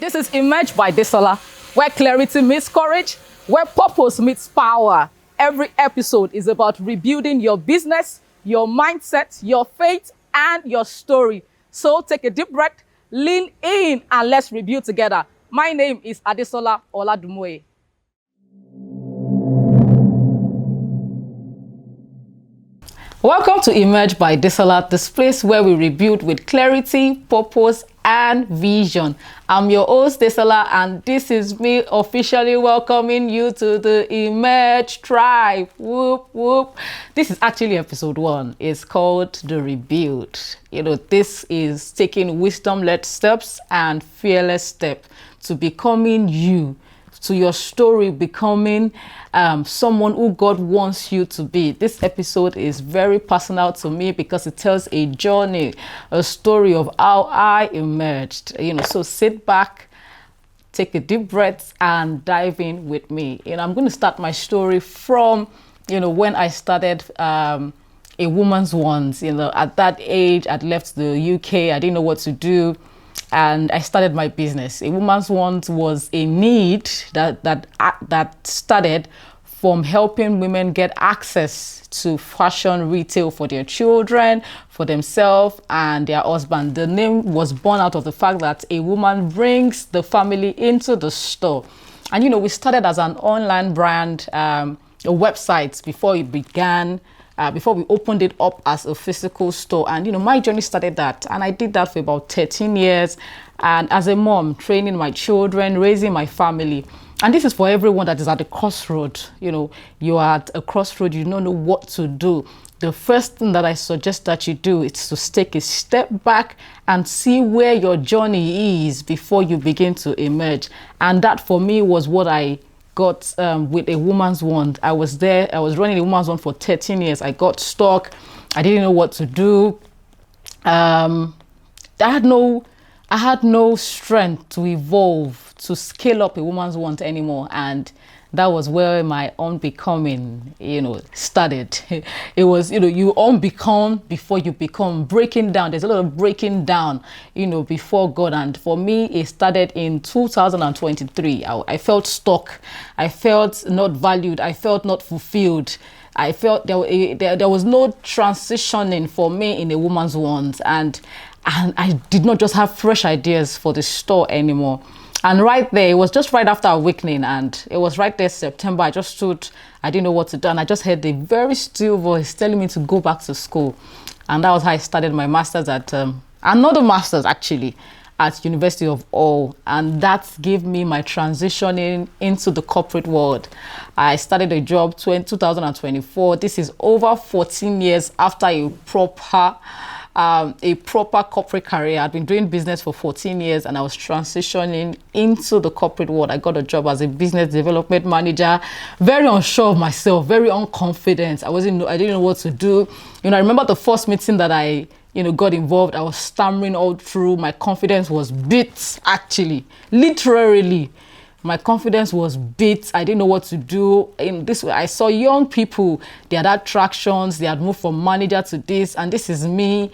This is Emerge by Desola, where clarity meets courage, where purpose meets power. Every episode is about rebuilding your business, your mindset, your faith, and your story. So take a deep breath, lean in, and let's rebuild together. My name is Desola Oladumoye. Welcome to Emerge by Desola, this place where we rebuild with clarity, purpose, and vision. I'm your host, Desola, and this is me officially welcoming you to the Emerge tribe. Whoop, whoop. This is actually episode 1. It's called The Rebuild. This is taking wisdom-led steps and fearless steps to becoming you, to your story, becoming someone who God wants you to be. This episode is very personal to me because it tells a journey, a story of how I emerged. So sit back, take a deep breath, and dive in with me. I'm going to start my story from, when I started a woman's ones. At that age, I'd left the UK. I didn't know what to do. And I started my business. A woman's want was a need that started from helping women get access to fashion retail for their children, for themselves, and their husband. The name was born out of the fact that a woman brings the family into the store. And we started as an online brand, a website before it began. Before we opened it up as a physical store. And my journey started that, and I did that for about 13 years. And as a mom, training my children, raising my family. And this is for everyone that is at a crossroad. You are at a crossroad, you don't know what to do. The first thing that I suggest that you do is to take a step back and see where your journey is before you begin to emerge. And that for me was what I got with a woman's wand. I was running a woman's wand for 13 years. I got stuck. I didn't know what to do. I had no strength to evolve, to scale up a woman's wand anymore. And that was where my unbecoming, started. It was, you unbecome before you become, breaking down. There's a lot of breaking down, before God. And for me, it started in 2023. I felt stuck. I felt not valued. I felt not fulfilled. I felt there was no transitioning for me in a woman's wand. And I did not just have fresh ideas for the store anymore. And right there, it was just right after awakening, and it was right there, September. I just stood, I didn't know what to do, and I just heard a very still voice telling me to go back to school. And that was how I started my master's at, another master's actually, at University of Hull. And that gave me my transitioning into the corporate world. I started a job 2024. This is over 14 years after a proper corporate career. I'd been doing business for 14 years and I was transitioning into the corporate world. I got a job as a business development manager, very unsure of myself, very unconfident. I didn't know what to do. I remember the first meeting that I got involved, I was stammering all through. My confidence was beat, actually, literally. My confidence was beat. I didn't know what to do. In this way, I saw young people, they had attractions, they had moved from manager to this, and this is me,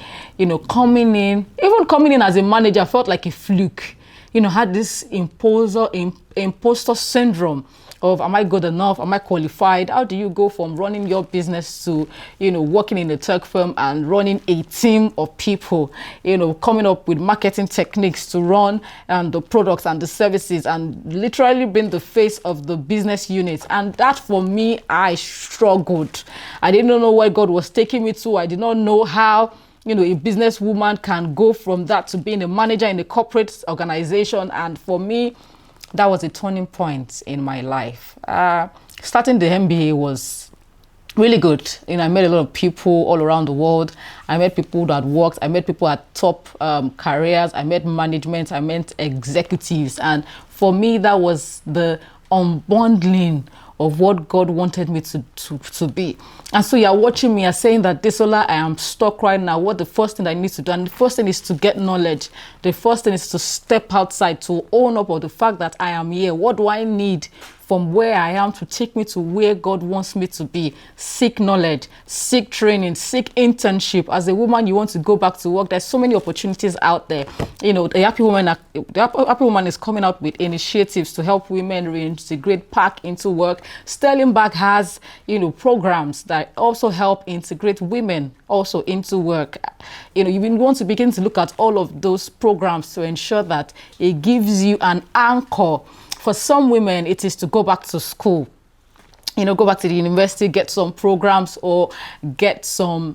coming in. Even coming in as a manager felt like a fluke. Had this imposter syndrome of, am I good enough? Am I qualified? How do you go from running your business to, working in a tech firm and running a team of people, coming up with marketing techniques to run the products and the services and literally being the face of the business unit. And that for me, I struggled. I didn't know where God was taking me to. I did not know how a businesswoman can go from that to being a manager in a corporate organization. And for me, that was a turning point in my life. Starting the MBA was really good. I met a lot of people all around the world. I met people that worked. I met people at top careers. I met management. I met executives. And for me, that was the unbundling of what God wanted me to be. And so you're watching me, you're saying that, Desola, I am stuck right now. What the first thing I need to do? And the first thing is to get knowledge. The first thing is to step outside, to own up of the fact that I am here. What do I need from where I am to take me to where God wants me to be. Seek knowledge, seek training, seek internship. As a woman, you want to go back to work. There's so many opportunities out there. You know, the Happy Woman is coming out with initiatives to help women reintegrate back into work. Sterling Bank has, you know, programs that also help integrate women also into work. You know, you want to begin to look at all of those programs to ensure that it gives you an anchor. For some women, it is to go back to school. You know, go back to the university, get some programs or get some,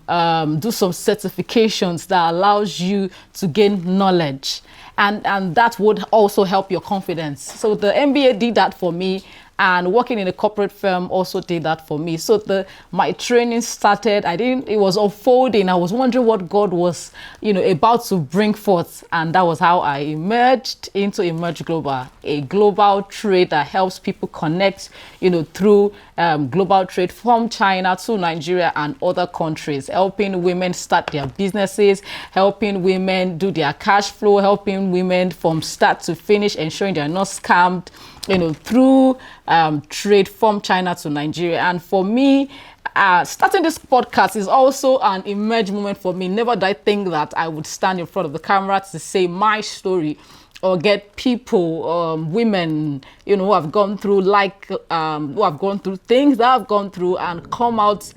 do some certifications that allows you to gain knowledge. And that would also help your confidence. So the MBA did that for me, and working in a corporate firm also did that for me. So my training started, it was unfolding. I was wondering what God was, you know, about to bring forth. And that was how I emerged into Emerge Global, a global trade that helps people connect, you know, through global trade from China to Nigeria and other countries, helping women start their businesses, helping women do their cash flow, helping women from start to finish, ensuring they're not scammed, you know, through trade from China to Nigeria. And for me, starting this podcast is also an emerge moment for me. Never did I think that I would stand in front of the camera to say my story or get people, women, you know, who have gone through who have gone through things that I've gone through and come out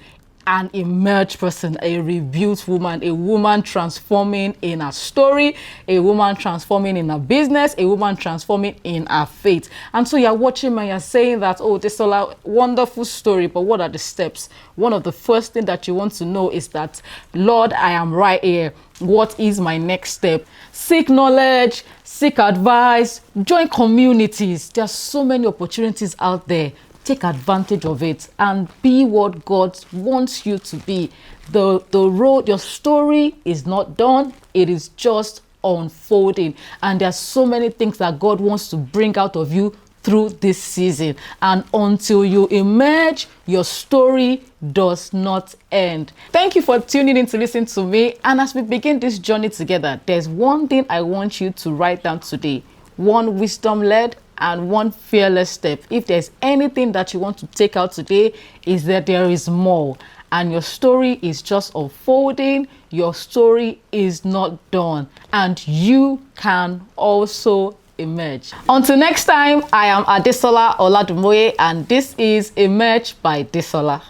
an emerged person, a rebuilt woman, a woman transforming in her story, a woman transforming in her business, a woman transforming in her faith. And so you're watching me and you're saying that, oh, Desola, wonderful story, but what are the steps? One of the first things that you want to know is that, Lord, I am right here. What is my next step? Seek knowledge, seek advice, join communities. There are so many opportunities out there. Take advantage of it and be what God wants you to be. The road, your story is not done. It is just unfolding. And there are so many things that God wants to bring out of you through this season. And until you emerge, your story does not end. Thank you for tuning in to listen to me. And as we begin this journey together, there's one thing I want you to write down today. One wisdom-led and one fearless step. If there's anything that you want to take out today, is that there is more. And your story is just unfolding. Your story is not done. And you can also emerge. Until next time, I am Desola Oladumoye, and this is Emerge by Desola.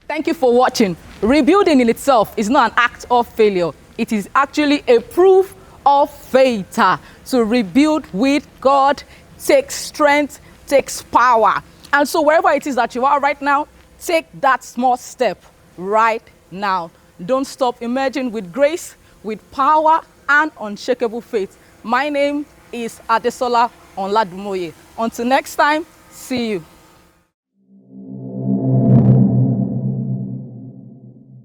Thank you for watching. Rebuilding in itself is not an act of failure. It is actually a proof of faith. To rebuild with God takes strength, takes power. And so wherever it is that you are right now, take that small step right now. Don't stop emerging with grace, with power, and unshakable faith. My name is Desola Oladumoye. Until next time, see you.